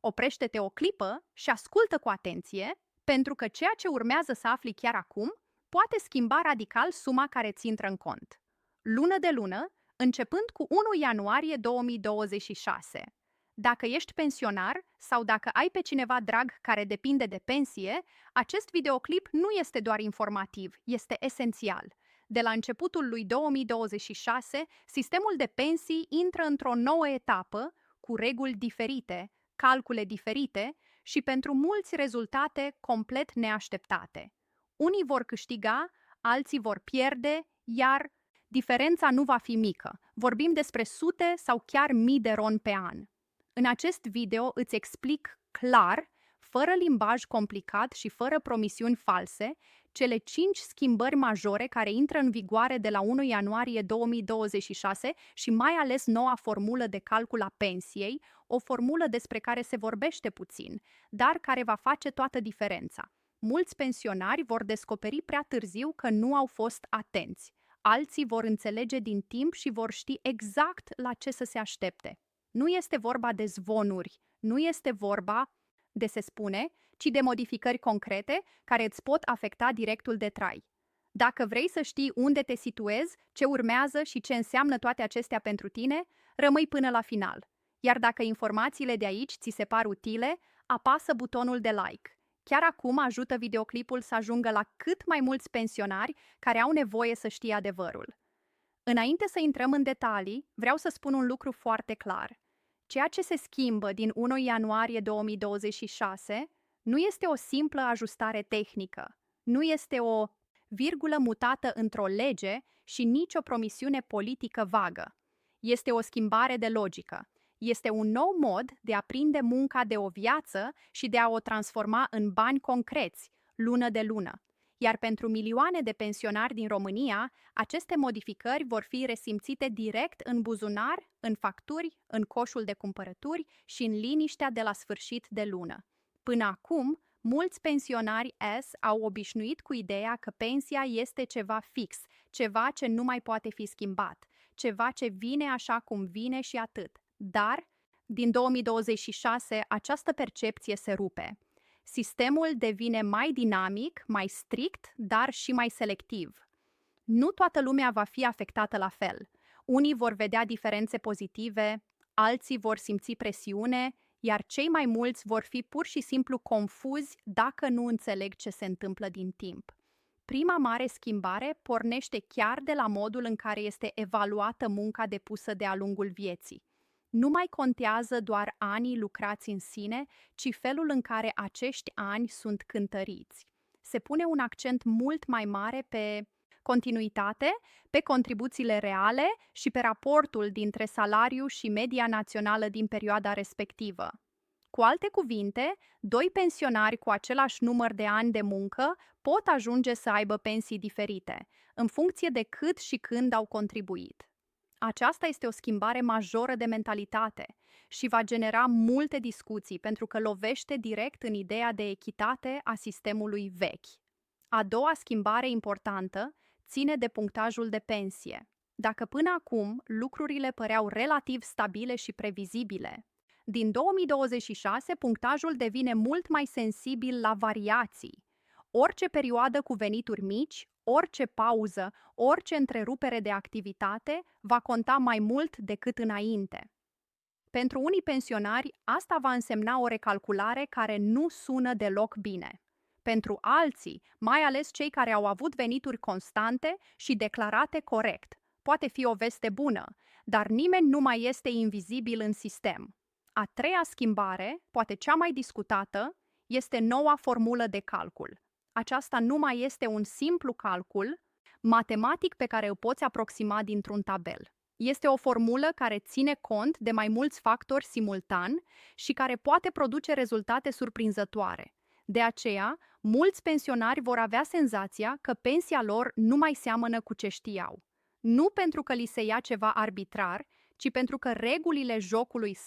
Oprește-te o clipă și ascultă cu atenție, pentru că ceea ce urmează să afli chiar acum poate schimba radical suma care ți intră în cont. Lună de lună, începând cu 1 ianuarie 2026. Dacă ești pensionar sau dacă ai pe cineva drag care depinde de pensie, acest videoclip nu este doar informativ, este esențial. De la începutul lui 2026, sistemul de pensii intră într-o nouă etapă, cu reguli diferite, calcule diferite și pentru mulți rezultate complet neașteptate. Unii vor câștiga, alții vor pierde, iar diferența nu va fi mică. Vorbim despre sute sau chiar mii de RON pe an. În acest video îți explic clar, fără limbaj complicat și fără promisiuni false, cele 5 schimbări majore care intră în vigoare de la 1 ianuarie 2026 și mai ales noua formulă de calcul a pensiei, o formulă despre care se vorbește puțin, dar care va face toată diferența. Mulți pensionari vor descoperi prea târziu că nu au fost atenți. Alții vor înțelege din timp și vor ști exact la ce să se aștepte. Nu este vorba de zvonuri, nu este vorba de se spune, ci de modificări concrete care îți pot afecta directul de trai. Dacă vrei să știi unde te situezi, ce urmează și ce înseamnă toate acestea pentru tine, rămâi până la final. Iar dacă informațiile de aici ți se par utile, apasă butonul de like. Chiar acum ajută videoclipul să ajungă la cât mai mulți pensionari care au nevoie să știe adevărul. Înainte să intrăm în detalii, vreau să spun un lucru foarte clar. Ceea ce se schimbă din 1 ianuarie 2026 nu este o simplă ajustare tehnică, nu este o virgulă mutată într-o lege și nici o promisiune politică vagă. Este o schimbare de logică. Este un nou mod de a prinde munca de o viață și de a o transforma în bani concreți, lună de lună. Iar pentru milioane de pensionari din România, aceste modificări vor fi resimțite direct în buzunar, în facturi, în coșul de cumpărături și în liniștea de la sfârșit de lună. Până acum, mulți pensionari au obișnuit cu ideea că pensia este ceva fix, ceva ce nu mai poate fi schimbat, ceva ce vine așa cum vine și atât. Dar, din 2026, această percepție se rupe. Sistemul devine mai dinamic, mai strict, dar și mai selectiv. Nu toată lumea va fi afectată la fel. Unii vor vedea diferențe pozitive, alții vor simți presiune, iar cei mai mulți vor fi pur și simplu confuzi dacă nu înțeleg ce se întâmplă din timp. Prima mare schimbare pornește chiar de la modul în care este evaluată munca depusă de-a lungul vieții. Nu mai contează doar anii lucrați în sine, ci felul în care acești ani sunt cântăriți. Se pune un accent mult mai mare pe continuitate, pe contribuțiile reale și pe raportul dintre salariu și media națională din perioada respectivă. Cu alte cuvinte, doi pensionari cu același număr de ani de muncă pot ajunge să aibă pensii diferite, în funcție de cât și când au contribuit. Aceasta este o schimbare majoră de mentalitate și va genera multe discuții pentru că lovește direct în ideea de echitate a sistemului vechi. A doua schimbare importantă ține de punctajul de pensie. Dacă până acum lucrurile păreau relativ stabile și previzibile, din 2026 punctajul devine mult mai sensibil la variații. Orice perioadă cu venituri mici, orice pauză, orice întrerupere de activitate va conta mai mult decât înainte. Pentru unii pensionari, asta va însemna o recalculare care nu sună deloc bine. Pentru alții, mai ales cei care au avut venituri constante și declarate corect, poate fi o veste bună, dar nimeni nu mai este invizibil în sistem. A treia schimbare, poate cea mai discutată, este noua formulă de calcul. Aceasta nu mai este un simplu calcul matematic pe care îl poți aproxima dintr-un tabel. Este o formulă care ține cont de mai mulți factori simultan și care poate produce rezultate surprinzătoare. De aceea, mulți pensionari vor avea senzația că pensia lor nu mai seamănă cu ce știau. Nu pentru că li se ia ceva arbitrar, ci pentru că regulile jocului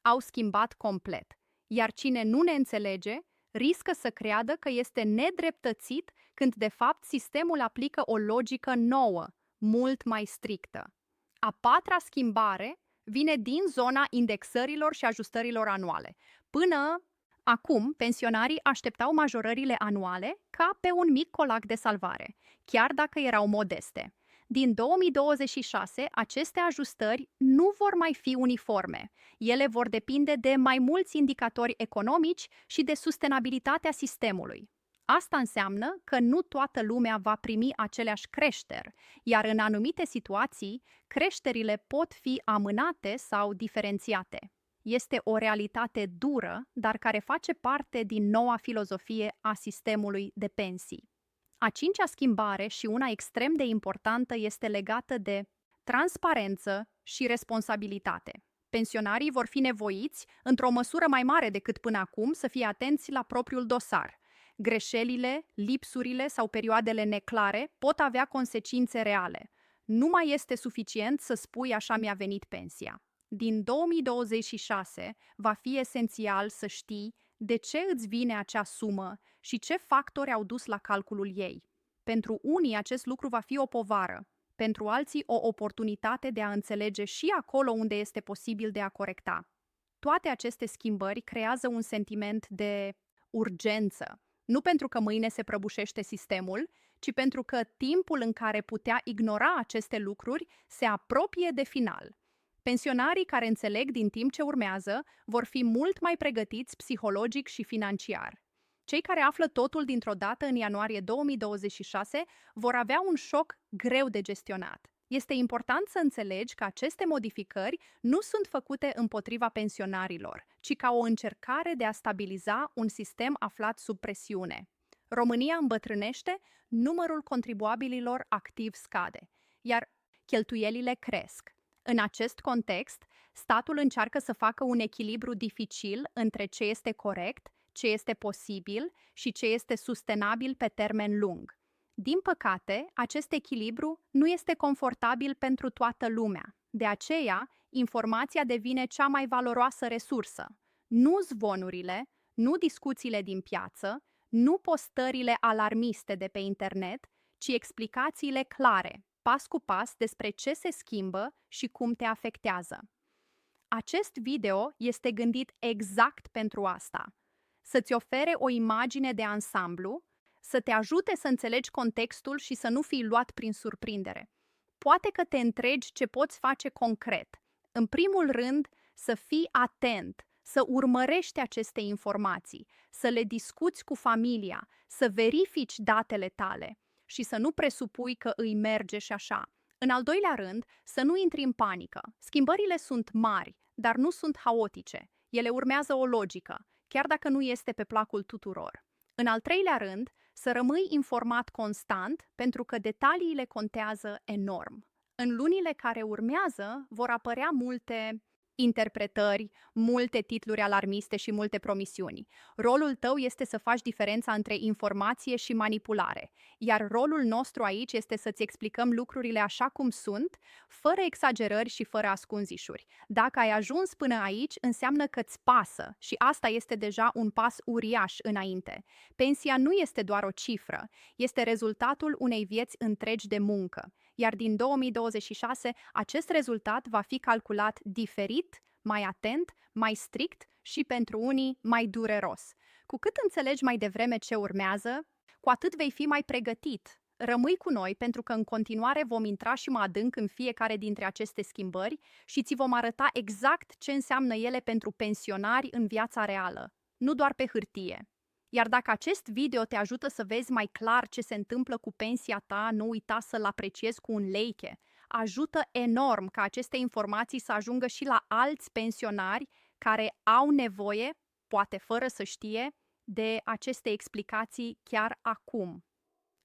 au schimbat complet. Iar cine nu ne înțelege, riscă să creadă că este nedreptățit când de fapt sistemul aplică o logică nouă, mult mai strictă. A patra schimbare vine din zona indexărilor și ajustărilor anuale. Până acum, pensionarii așteptau majorările anuale ca pe un mic colac de salvare, chiar dacă erau modeste. Din 2026, aceste ajustări nu vor mai fi uniforme. Ele vor depinde de mai mulți indicatori economici și de sustenabilitatea sistemului. Asta înseamnă că nu toată lumea va primi aceleași creșteri, iar în anumite situații, creșterile pot fi amânate sau diferențiate. Este o realitate dură, dar care face parte din noua filozofie a sistemului de pensii. A cincea schimbare și una extrem de importantă este legată de transparență și responsabilitate. Pensionarii vor fi nevoiți, într-o măsură mai mare decât până acum, să fie atenți la propriul dosar. Greșelile, lipsurile sau perioadele neclare pot avea consecințe reale. Nu mai este suficient să spui așa mi-a venit pensia. Din 2026 va fi esențial să știi de ce îți vine acea sumă și ce factori au dus la calculul ei. Pentru unii acest lucru va fi o povară, pentru alții o oportunitate de a înțelege și acolo unde este posibil de a corecta. Toate aceste schimbări creează un sentiment de urgență, nu pentru că mâine se prăbușește sistemul, ci pentru că timpul în care putea ignora aceste lucruri se apropie de final. Pensionarii care înțeleg din timp ce urmează vor fi mult mai pregătiți psihologic și financiar. Cei care află totul dintr-o dată în ianuarie 2026 vor avea un șoc greu de gestionat. Este important să înțelegi că aceste modificări nu sunt făcute împotriva pensionarilor, ci ca o încercare de a stabiliza un sistem aflat sub presiune. România îmbătrânește, numărul contribuabililor activ scade, iar cheltuielile cresc. În acest context, statul încearcă să facă un echilibru dificil între ce este corect, ce este posibil și ce este sustenabil pe termen lung. Din păcate, acest echilibru nu este confortabil pentru toată lumea. De aceea, informația devine cea mai valoroasă resursă. Nu zvonurile, nu discuțiile din piață, nu postările alarmiste de pe internet, ci explicațiile clare, pas cu pas despre ce se schimbă și cum te afectează. Acest video este gândit exact pentru asta. Să-ți ofere o imagine de ansamblu, să te ajute să înțelegi contextul și să nu fii luat prin surprindere. Poate că te întregi ce poți face concret. În primul rând, să fii atent, să urmărești aceste informații, să le discuți cu familia, să verifici datele tale și să nu presupui că îi merge și așa. În al doilea rând, să nu intri în panică. Schimbările sunt mari, dar nu sunt haotice. Ele urmează o logică, chiar dacă nu este pe placul tuturor. În al treilea rând, să rămâi informat constant, pentru că detaliile contează enorm. În lunile care urmează vor apărea multe interpretări, multe titluri alarmiste și multe promisiuni. Rolul tău este să faci diferența între informație și manipulare, iar rolul nostru aici este să-ți explicăm lucrurile așa cum sunt, fără exagerări și fără ascunzișuri. Dacă ai ajuns până aici, înseamnă că îți pasă și asta este deja un pas uriaș înainte. Pensia nu este doar o cifră, este rezultatul unei vieți întregi de muncă. Iar din 2026 acest rezultat va fi calculat diferit, mai atent, mai strict și pentru unii mai dureros. Cu cât înțelegi mai devreme ce urmează, cu atât vei fi mai pregătit. Rămâi cu noi pentru că în continuare vom intra și mai adânc în fiecare dintre aceste schimbări și ți vom arăta exact ce înseamnă ele pentru pensionari în viața reală, nu doar pe hârtie. Iar dacă acest video te ajută să vezi mai clar ce se întâmplă cu pensia ta, nu uita să-l apreciezi cu un like. Ajută enorm ca aceste informații să ajungă și la alți pensionari care au nevoie, poate fără să știe, de aceste explicații chiar acum.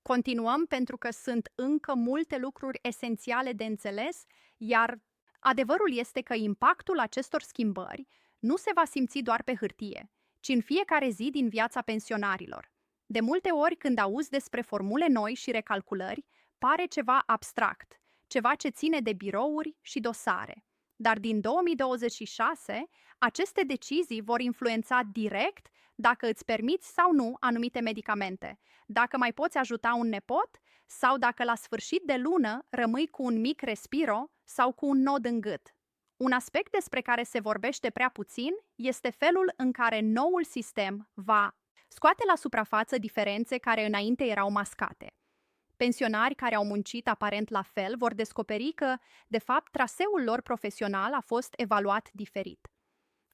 Continuăm pentru că sunt încă multe lucruri esențiale de înțeles, iar adevărul este că impactul acestor schimbări nu se va simți doar pe hârtie, ci în fiecare zi din viața pensionarilor. De multe ori, când auzi despre formule noi și recalculări, pare ceva abstract, ceva ce ține de birouri și dosare. Dar din 2026, aceste decizii vor influența direct dacă îți permiți sau nu anumite medicamente, dacă mai poți ajuta un nepot sau dacă la sfârșit de lună rămâi cu un mic respiro sau cu un nod în gât. Un aspect despre care se vorbește prea puțin este felul în care noul sistem va scoate la suprafață diferențe care înainte erau mascate. Pensionari care au muncit aparent la fel vor descoperi că, de fapt, traseul lor profesional a fost evaluat diferit.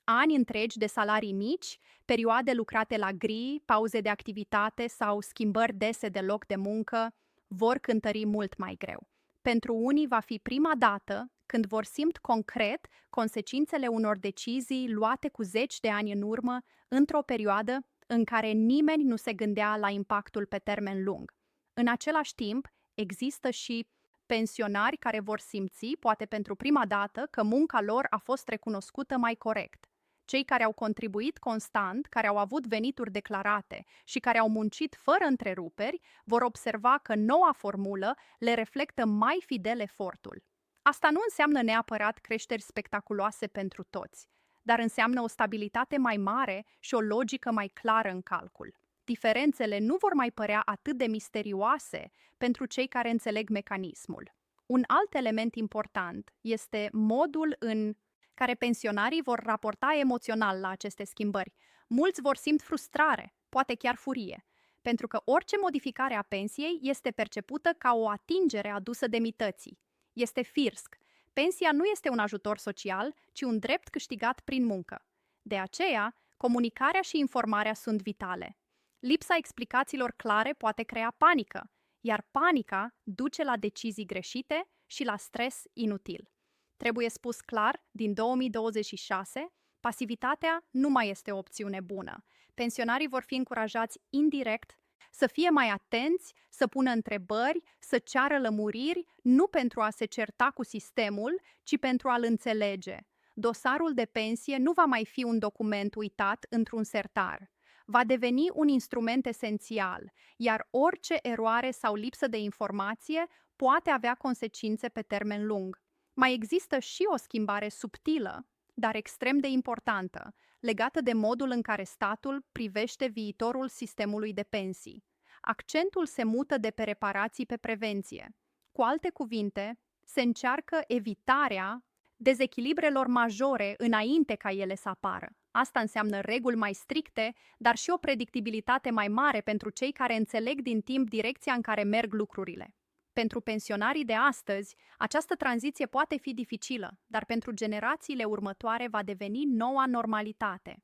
Ani întregi de salarii mici, perioade lucrate la gri, pauze de activitate sau schimbări dese de loc de muncă vor cântări mult mai greu. Pentru unii va fi prima dată când vor simți concret consecințele unor decizii luate cu zeci de ani în urmă, într-o perioadă în care nimeni nu se gândea la impactul pe termen lung. În același timp, există și pensionari care vor simți, poate pentru prima dată, că munca lor a fost recunoscută mai corect. Cei care au contribuit constant, care au avut venituri declarate și care au muncit fără întreruperi, vor observa că noua formulă le reflectă mai fidel efortul. Asta nu înseamnă neapărat creșteri spectaculoase pentru toți, dar înseamnă o stabilitate mai mare și o logică mai clară în calcul. Diferențele nu vor mai părea atât de misterioase pentru cei care înțeleg mecanismul. Un alt element important este modul în care pensionarii vor raporta emoțional la aceste schimbări. Mulți vor simți frustrare, poate chiar furie, pentru că orice modificare a pensiei este percepută ca o atingere adusă demnității. Este firesc. Pensia nu este un ajutor social, ci un drept câștigat prin muncă. De aceea, comunicarea și informarea sunt vitale. Lipsa explicațiilor clare poate crea panică, iar panica duce la decizii greșite și la stres inutil. Trebuie spus clar, din 2026, pasivitatea nu mai este o opțiune bună. Pensionarii vor fi încurajați indirect să fie mai atenți, să pună întrebări, să ceară lămuriri, nu pentru a se certa cu sistemul, ci pentru a-l înțelege. Dosarul de pensie nu va mai fi un document uitat într-un sertar. Va deveni un instrument esențial, iar orice eroare sau lipsă de informație poate avea consecințe pe termen lung. Mai există și o schimbare subtilă, dar extrem de importantă, legată de modul în care statul privește viitorul sistemului de pensii. Accentul se mută de pe reparații pe prevenție. Cu alte cuvinte, se încearcă evitarea dezechilibrelor majore înainte ca ele să apară. Asta înseamnă reguli mai stricte, dar și o predictibilitate mai mare pentru cei care înțeleg din timp direcția în care merg lucrurile. Pentru pensionarii de astăzi, această tranziție poate fi dificilă, dar pentru generațiile următoare va deveni noua normalitate.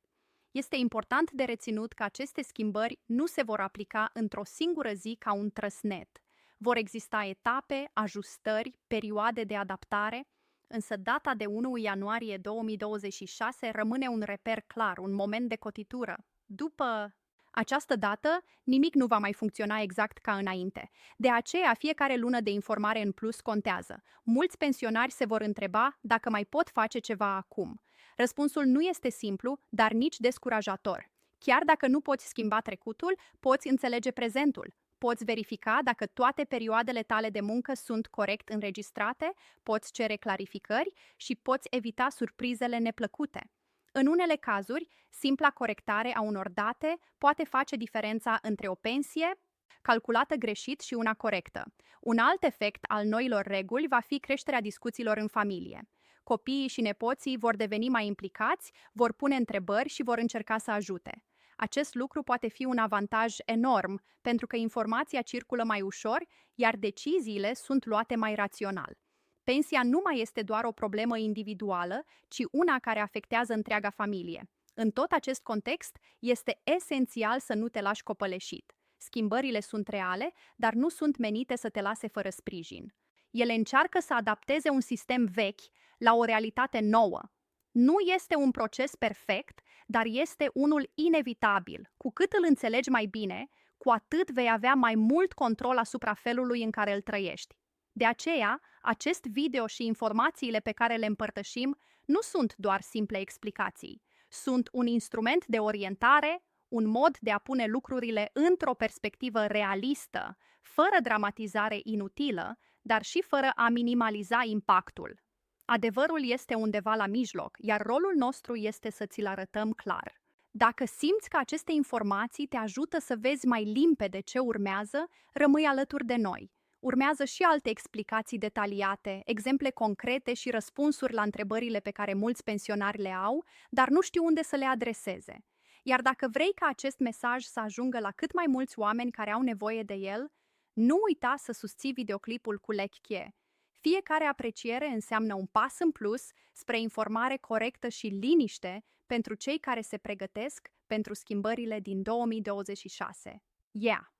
Este important de reținut că aceste schimbări nu se vor aplica într-o singură zi ca un trăsnet. Vor exista etape, ajustări, perioade de adaptare, însă data de 1 ianuarie 2026 rămâne un reper clar, un moment de cotitură. După această dată, nimic nu va mai funcționa exact ca înainte. De aceea, fiecare lună de informare în plus contează. Mulți pensionari se vor întreba dacă mai pot face ceva acum. Răspunsul nu este simplu, dar nici descurajator. Chiar dacă nu poți schimba trecutul, poți înțelege prezentul. Poți verifica dacă toate perioadele tale de muncă sunt corect înregistrate, poți cere clarificări și poți evita surprizele neplăcute. În unele cazuri, simpla corectare a unor date poate face diferența între o pensie calculată greșit și una corectă. Un alt efect al noilor reguli va fi creșterea discuțiilor în familie. Copiii și nepoții vor deveni mai implicați, vor pune întrebări și vor încerca să ajute. Acest lucru poate fi un avantaj enorm, pentru că informația circulă mai ușor, iar deciziile sunt luate mai rațional. Pensia nu mai este doar o problemă individuală, ci una care afectează întreaga familie. În tot acest context, este esențial să nu te lași copăleșit. Schimbările sunt reale, dar nu sunt menite să te lase fără sprijin. Ele încearcă să adapteze un sistem vechi la o realitate nouă. Nu este un proces perfect, dar este unul inevitabil. Cu cât îl înțelegi mai bine, cu atât vei avea mai mult control asupra felului în care îl trăiești. De aceea, acest video și informațiile pe care le împărtășim nu sunt doar simple explicații. Sunt un instrument de orientare, un mod de a pune lucrurile într-o perspectivă realistă, fără dramatizare inutilă, dar și fără a minimaliza impactul. Adevărul este undeva la mijloc, iar rolul nostru este să ți-l arătăm clar. Dacă simți că aceste informații te ajută să vezi mai limpede ce urmează, rămâi alături de noi. Urmează și alte explicații detaliate, exemple concrete și răspunsuri la întrebările pe care mulți pensionari le au, dar nu știu unde să le adreseze. Iar dacă vrei ca acest mesaj să ajungă la cât mai mulți oameni care au nevoie de el, nu uita să susții videoclipul cu Lechie. Fiecare apreciere înseamnă un pas în plus spre informare corectă și liniște pentru cei care se pregătesc pentru schimbările din 2026. Yeah!